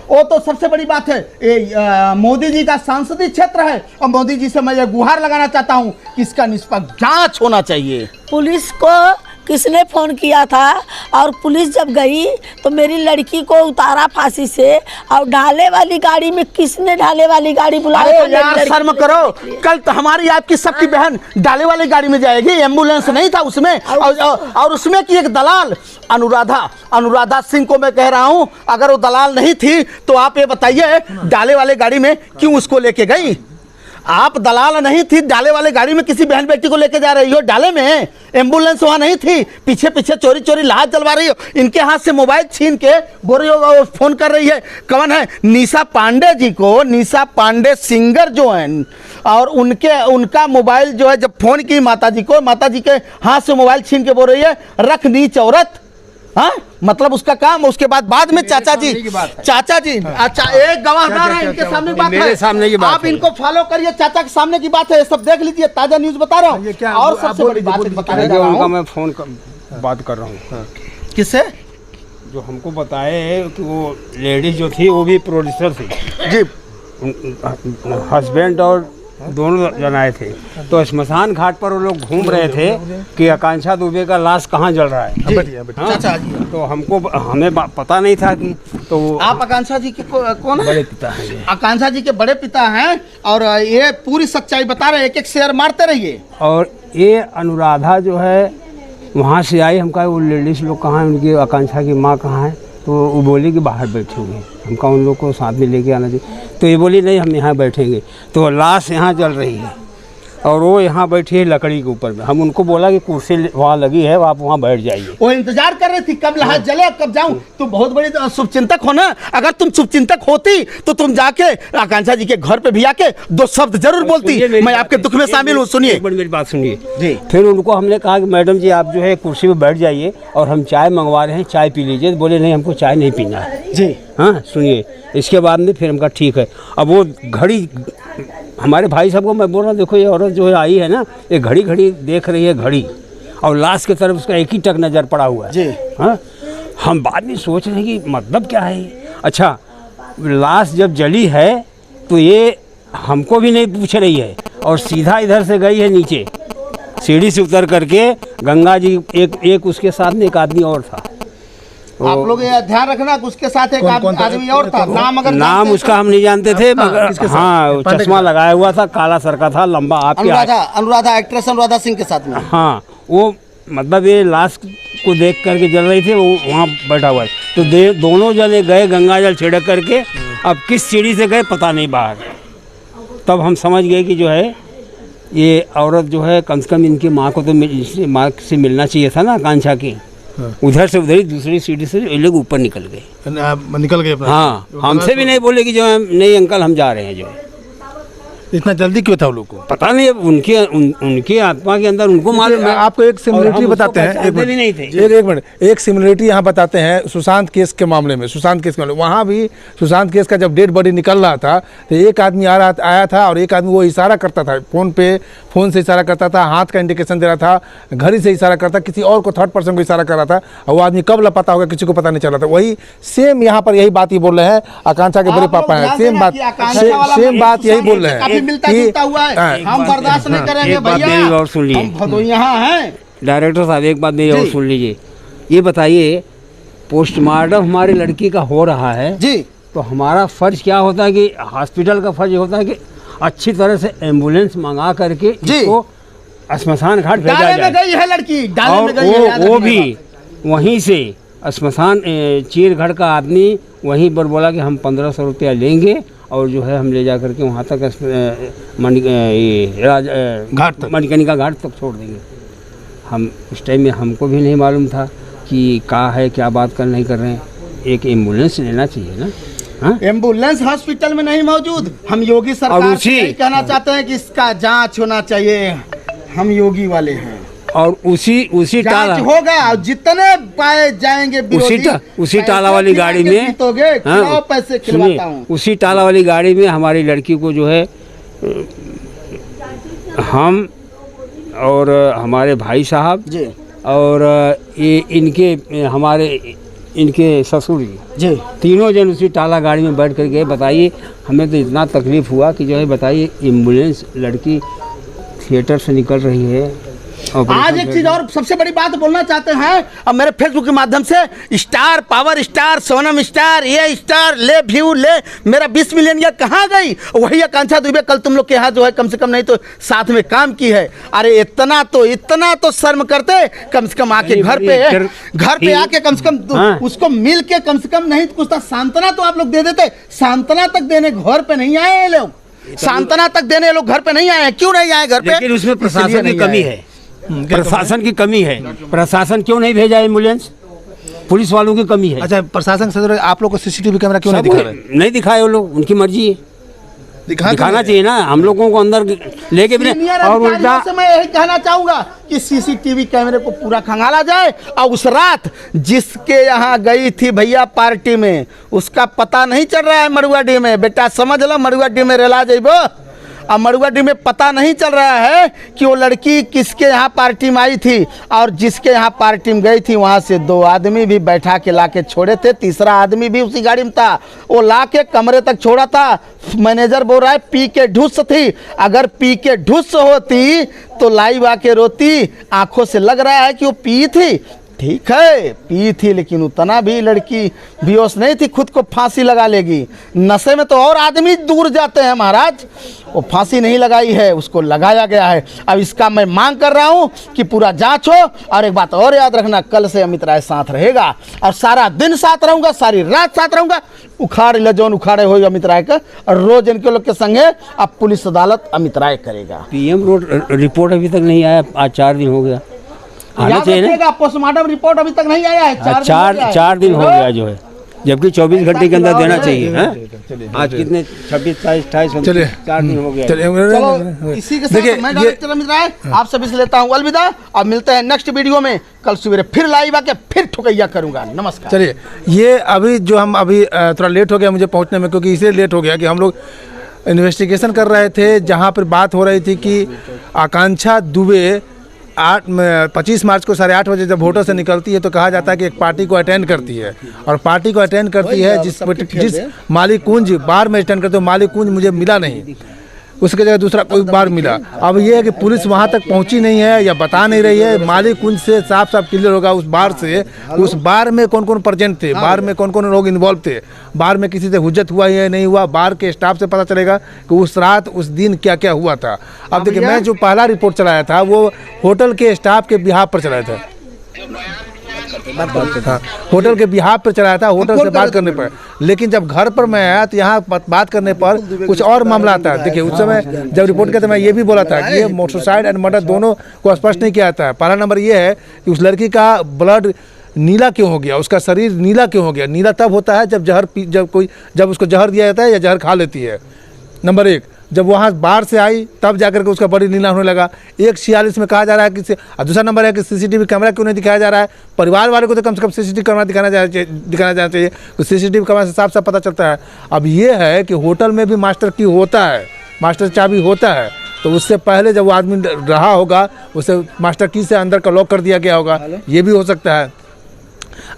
वो तो सबसे बड़ी बात है। मोदी जी का संसदीय क्षेत्र है और मोदी जी से मैं ये गुहार लगाना चाहता हूँ कि इसका निष्पक्ष जांच होना चाहिए। पुलिस को किसने फ़ोन किया था और पुलिस जब गई तो मेरी लड़की को उतारा फांसी से, और ढाले वाली गाड़ी में किसने ढाले वाली गाड़ी बुलाया? यार शर्म करो, कल तो हमारी आपकी सबकी बहन ढाले वाली गाड़ी में जाएगी, एम्बुलेंस नहीं था उसमें, और उसमें की एक दलाल अनुराधा सिंह को मैं कह रहा हूँ, अगर वो दलाल नहीं थी तो आप ये बताइए ढाले वाले गाड़ी में क्यों उसको लेके गई? आप दलाल नहीं थी, डाले वाले गाड़ी में किसी बहन बेटी को लेके जा रही हो, डाले में एम्बुलेंस वहां नहीं थी, पीछे पीछे चोरी चोरी लाश जलवा रही हो, इनके हाथ से मोबाइल छीन के बोल रही हो, फोन कर रही है। कौन है? निशा पांडे जी को, निशा पांडे सिंगर जो हैं, और उनका मोबाइल जो है जब फोन की माता जी को, माता जी के हाथ से मोबाइल छीन के बोल रही है रख नीच औरत। हाँ, मतलब उसका काम। उसके बाद में चाचा जी, अच्छा एक गवाहदार है, इनके सामने की बात है, सामने की बात आप इनको फॉलो करिए, चाचा के सामने की बात है, सब देख लीजिए, ताजा न्यूज बता रहा हूँ। और सबसे बड़ी बात बताने जा रहा हूँ, मैं फोन बात कर रहा हूँ। किससे? जो हमको बताए कि वो लेडीज जो थी वो भी प्रोड्यूसर थी जी, हस्बैंड और दोनों जन आए थे। तो श्मशान घाट पर वो लोग घूम रहे थे कि आकांक्षा दुबे का लाश कहाँ जल रहा है। चाचा तो हमें पता नहीं था कि, तो आप आकांक्षा जी के कौन है? बड़े पिता हैं। आकांक्षा जी के बड़े पिता हैं, और ये पूरी सच्चाई बता रहे हैं, एक एक शेयर मारते रहिए। और ये अनुराधा जो है वहाँ से आई, हम कहा वो लेडीज लोग कहाँ हैं, उनकी आकांक्षा की माँ कहाँ है? तो वो बोली कि बाहर बैठे हुए, हमका उन लोग को साथ में लेके आना चाहिए। तो ये बोली नहीं हम यहाँ बैठेंगे। तो लाश यहाँ जल रही है और वो यहाँ बैठी है लकड़ी के ऊपर में। हम उनको बोला कि कुर्सी वहाँ लगी है, आप वहाँ बैठ जाइए। वो इंतजार कर रही थी कब लाश जले, कब जाऊं। तुम बहुत बड़ी शुभचिंतक हो ना, अगर तुम शुभचिंतक होती तो तुम जाके आकांक्षा जी के घर पे भी आके दो शब्द जरूर बोलती, मैं आपके दुख में शामिल हूँ। सुनिए मेरी बात सुनिए जी। फिर उनको हमने कहा कि मैडम जी आप जो है कुर्सी पे बैठ जाइए और हम चाय मंगवा रहे हैं, चाय पी लीजिए। बोले नहीं हमको चाय नहीं पीना है जी। हाँ सुनिए, इसके बाद में फिर हम कहा ठीक है। अब वो घड़ी, हमारे भाई साहब को मैं बोल रहा हूँ देखो ये औरत जो है आई है ना, ये घड़ी देख रही है घड़ी, और लाश की तरफ उसका एक ही टक नज़र पड़ा हुआ है जी। हाँ, हम बाद में सोच रहे हैं कि मतलब क्या है। अच्छा, लाश जब जली है तो ये हमको भी नहीं पूछ रही है, और सीधा इधर से गई है नीचे, सीढ़ी से उतर करके गंगा जी, एक उसके साथ में एक आदमी और था। आप लोग ये ध्यान रखना कि उसके साथ एक आदमी और था, नाम उसका हम नहीं जानते थे, मगर हाँ चश्मा लगाया हुआ था, काला सर का था, लंबा। आपके अनुराधा एक्ट्रेस अनुराधा सिंह के साथ में। हाँ, वो मतलब ये लाश को देख करके जल रही थी, वो वहाँ बैठा हुआ है। तो दोनों जने गए गंगा जल छिड़क करके, अब किस सीढ़ी से गए पता नहीं बाहर। तब हम समझ गए कि जो है ये औरत जो है कम से कम इनकी माँ को तो माँ से मिलना चाहिए था ना, आकांक्षा की। उधर से उधर ही दूसरी सीढ़ी से ये लोग ऊपर निकल गए। हाँ, हमसे भी नहीं बोले कि जो है नहीं अंकल हम जा रहे हैं। जो इतना जल्दी क्यों था उन लोग को पता नहीं, उनके आत्मा के अंदर उनको मालूम है। आपको एक सिमिलरिटी बताते हैं, एक मिनट, एक सिमिलरिटी यहाँ बताते हैं सुशांत केस के मामले में। वहाँ भी सुशांत केस का जब डेड बॉडी निकल रहा था तो एक आदमी आया था, और एक आदमी वो इशारा करता था, फोन से इशारा करता था, हाथ का इंडिकेशन दे रहा था, घड़ी से इशारा करता, किसी और को थर्ड पर्सन को इशारा कर रहा था, और वो आदमी कब लापता होगा किसी को पता नहीं चल रहा था। वही सेम यहाँ पर यही बात ही बोल रहे हैं, आकांक्षा के बड़े पापा हैं, सेम बात यही बोल रहे हैं। मिलता जुलता हुआ है, हम बर्दाश्त नहीं करेंगे भैया। और सुन लीजिए, हम तो यहाँ हैं। डायरेक्टर साहब एक बात मेरी और सुन लीजिए। ये बताइए, पोस्टमार्टम हमारी लड़की का हो रहा है जी, तो हमारा फर्ज क्या होता है कि हॉस्पिटल का फर्ज होता है कि अच्छी तरह से एम्बुलेंस मंगा करके इसको श्मशान घाट भेजा जाए। गई है लड़की, और वो भी वहीं से श्मशान चीरगढ़ का आदमी वहीं पर बोला कि हम 1500 रुपया लेंगे, और जो है हम ले जा करके वहाँ तक मणिकर्णिका घाट तक छोड़ देंगे। हम उस टाइम में हमको भी नहीं मालूम था कि क्या है, क्या बात कर नहीं कर रहे हैं। एक एम्बुलेंस लेना चाहिए ना। हाँ? एम्बुलेंस हॉस्पिटल में नहीं मौजूद। हम योगी सरकार से कहना चाहते हैं कि इसका जांच होना चाहिए। हम योगी वाले हैं, और उसी टाला होगा, जितने पाए जाएंगे उसी टाला वाली गाड़ी में, पैसे खिलवाता हूं। उसी टाला वाली गाड़ी में हमारी लड़की को जो है हम और हमारे भाई साहब और ये इनके हमारे इनके ससुर जी तीनों जन उसी टाला गाड़ी में बैठ कर गए। बताइए, हमें तो इतना तकलीफ़ हुआ कि जो है बताइए, एम्बुलेंस लड़की थिएटर से निकल रही है। आज एक चीज और सबसे बड़ी बात बोलना चाहते हैं, अब मेरे फेसबुक के माध्यम से star, power star, Sonam star, ये स्टार, ले व्यू ले, मेरा 20 मिलियन या कहाँ गई? वही आकांक्षा दुबे कल तुम लोग के यहाँ जो है कम से कम नहीं तो साथ में काम की है। अरे इतना तो शर्म करते, कम से कम आके घर पे आके कम से कम उसको मिल के कम से कम नहीं कुछ सांत्वना तो आप लोग दे देते। सांत्वना तक देने घर पे नहीं आए ये लोग, सांत्वना तक देने लोग घर पे नहीं आए। क्यों नहीं आए घर पे? लेकिन उसमें प्रशासन की कमी है, प्रशासन की कमी है। प्रशासन क्यों नहीं भेजा एम्बुलेंस? पुलिस वालों की कमी है। अच्छा, प्रशासन से आप लोग को सीसीटीवी कैमरा क्यों नहीं दिखा रहे? नहीं दिखाए वो लोग, उनकी मर्जी है, दिखाना चाहिए ना। हम लोगों को अंदर लेके भी और उल्टा से मैं यही कहना चाहूंगा कि सीसीटीवी कैमरे को पूरा खंगाला जाए और उस रात जिसके यहाँ गई थी भैया पार्टी में उसका पता नहीं चल रहा है मड़ुआडीह में। बेटा समझ लो, मड़ुआडीह में रेला जेबो और मड़ुआडीह में पता नहीं चल रहा है कि वो लड़की किसके यहाँ पार्टी में आई थी और जिसके यहाँ पार्टी में गई थी वहाँ से 2 आदमी भी बैठा के ला के छोड़े थे, तीसरा आदमी भी उसी गाड़ी में था, वो ला के कमरे तक छोड़ा था। मैनेजर बोल रहा है पी के ढुस थी, अगर पी के ढुस होती तो लाइव आके रोती। आंखों से लग रहा है कि वो पी थी, ठीक है पी थी, लेकिन उतना भी लड़की बेहोश नहीं थी खुद को फांसी लगा लेगी। नशे में तो और आदमी दूर जाते हैं महाराज, वो फांसी नहीं लगाई है, उसको लगाया गया है। अब इसका मैं मांग कर रहा हूँ कि पूरा जांच हो। और एक बात और याद रखना, कल से अमित राय साथ रहेगा और सारा दिन साथ रहूँगा, सारी रात साथ रहूँगा। उखाड़ ले जौन उखाड़े हो अमित राय का, और रोज इनके लोग के संगे अब पुलिस अदालत अमित राय करेगा। PM रोड रिपोर्ट अभी तक नहीं आया, आज 4 दिन हो गया। याद रखिएगा, पोस्टमार्टम रिपोर्ट अभी तक नहीं आया है, 4 दिन हो गया जो है, जबकि 24 घंटे के अंदर देना चाहिए। आज कितने 26, 27, 28, चलिए 4 दिन हो गया। चलो इसी के साथ मैं डायरेक्टर अमित राय आप सभी से लेता हूँ अलविदा। अब मिलते हैं नेक्स्ट वीडियो में, कल सवेरे फिर लाइव आके फिर ठुकैया करूंगा। नमस्कार। चलिए, ये अभी जो हम अभी थोड़ा लेट हो गया मुझे पहुंचने में, क्योंकि इसलिए लेट हो गया कि हम लोग इन्वेस्टिगेशन कर रहे थे, जहां पर बात हो रही थी कि आकांक्षा दुबे 25 मार्च को 8:30 बजे जब होटल से निकलती है तो कहा जाता है कि एक पार्टी को अटेंड करती है, और पार्टी को अटेंड करती है जिस मालिक कुंज बार में अटेंड करते हो, मालिक कुंज मुझे मिला नहीं, उसके जगह दूसरा कोई बार मिला। अब ये है कि पुलिस वहाँ तक पहुँची नहीं है या बता नहीं रही है। मालिक कुंज से साफ साफ क्लियर होगा उस बार से, उस बार में कौन कौन प्रेजेंट थे, बार में कौन कौन लोग इन्वॉल्व थे, बार में किसी से हुज्जत हुआ या नहीं हुआ, बार के स्टाफ से पता चलेगा कि उस रात उस दिन क्या क्या हुआ था। अब देखिए, मैं जो पहला रिपोर्ट चलाया था वो होटल के स्टाफ के बिहाफ पर चलाया था, हाँ, होटल के बिहाफ पर चलाया था, होटल से बात करने पर। लेकिन जब घर पर मैं आया तो यहाँ बात करने पर कुछ और मामला आता है। देखिए, उस समय जब रिपोर्ट किया था मैं ये भी बोला था कि ये सुसाइड एंड मर्डर दोनों को स्पष्ट नहीं किया था। पहला नंबर ये है कि उस लड़की का ब्लड नीला क्यों हो गया, उसका शरीर नीला क्यों हो गया। नीला तब होता है जब उसको जहर दिया जाता है या जहर खा लेती है। नंबर 1, जब वहाँ बाहर से आई तब जाकर के उसका बॉडी नीला होने लगा। 1:46 में कहा जा रहा है कि दूसरा नंबर है कि सीसीटीवी कैमरा क्यों नहीं दिखाया जा रहा है। परिवार वाले को तो कम से कम सीसीटीवी कैमरा दिखाना जाना चाहिए, तो सीसीटीवी कैमरा से साफ साफ पता चलता है। अब ये है कि होटल में भी मास्टर की होता है, मास्टर चाबी होता है, तो उससे पहले जब वो आदमी रहा होगा उसे मास्टर की से अंदर का लॉक कर दिया गया होगा, ये भी हो सकता है।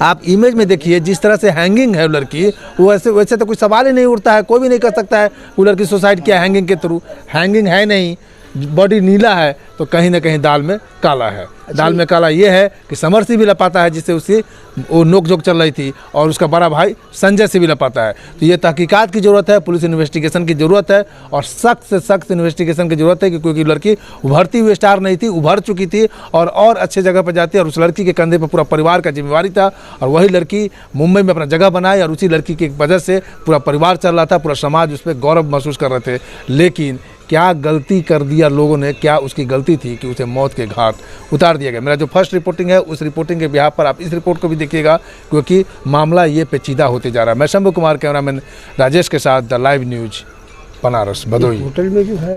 आप इमेज में देखिए जिस तरह से हैंगिंग है लड़की, वो वैसे तो कोई सवाल ही नहीं उठता है, कोई भी नहीं कर सकता है वो लड़की सुसाइड किया हैंगिंग के थ्रू। हैंगिंग है नहीं, बॉडी नीला है, तो कहीं ना कहीं दाल में काला है। दाल में काला ये है कि समर से भी लपाता है, जिससे उसकी वो नोक-झोंक चल रही थी, और उसका बड़ा भाई संजय से भी लपाता है। तो ये तहकीकात की ज़रूरत है, पुलिस इन्वेस्टिगेशन की ज़रूरत है, और सख्त से सख्त इन्वेस्टिगेशन की ज़रूरत है, क्योंकि लड़की उभरती हुई स्टार नहीं थी, उभर चुकी थी और अच्छे जगह पर जाती है। और उस लड़की के कंधे पर पूरा परिवार का जिम्मेवारी था, और वही लड़की मुंबई में अपना जगह बनाई, और उसी लड़की की वजह से पूरा परिवार चल रहा था, पूरा समाज उस पर गौरव महसूस कर रहे थे। लेकिन क्या गलती कर दिया लोगों ने, क्या उसकी गलती थी कि उसे मौत के घाट उतार दिया गया। मेरा जो फर्स्ट रिपोर्टिंग है उस रिपोर्टिंग के बिहाफ पर आप इस रिपोर्ट को भी देखिएगा, क्योंकि मामला ये पेचीदा होते जा रहा है। मैं शंभू कुमार, कैमरामैन राजेश के साथ the live news Banaras Bhadohi. Hotel में जो है